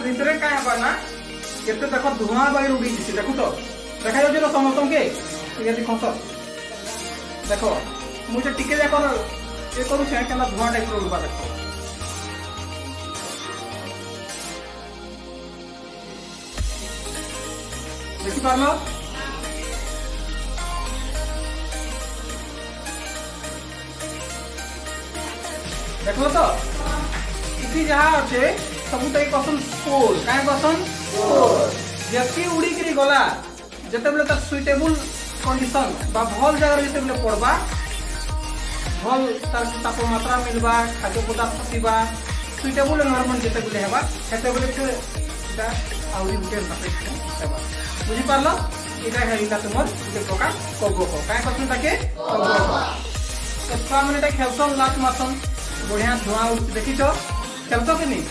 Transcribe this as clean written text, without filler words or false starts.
भितर क्या है ना केते देख धुआं बाहर उड़ी देखु तो देखा जाऊँ ना समस्त के खस देख मुझे टिके जाक ये करुचे क्या धुआं टाइप उड़वा देख देखिपार देख तो इति जहाँ अच्छे सब कसन स्पोर क्या कसन जी उड़ी गला जिते बले तार सुइटेबल कंडीशन बा भल जगह जिते बले पड़वा भल तार तापमात्रा मिलवा खाद्य पदार्थ पीवा सुइटेबल एनवायरनमेंट जिते बले हेबा हेते बले एटा आउरी गुटे हेबा बुझी पारलो एटा हेइला तुमर गुटे प्रकार कबक काय कसन ताके कबक छुआ माने खेलसन लात मारसन बढ़िया धुआं देखी खेलस कि नहीं।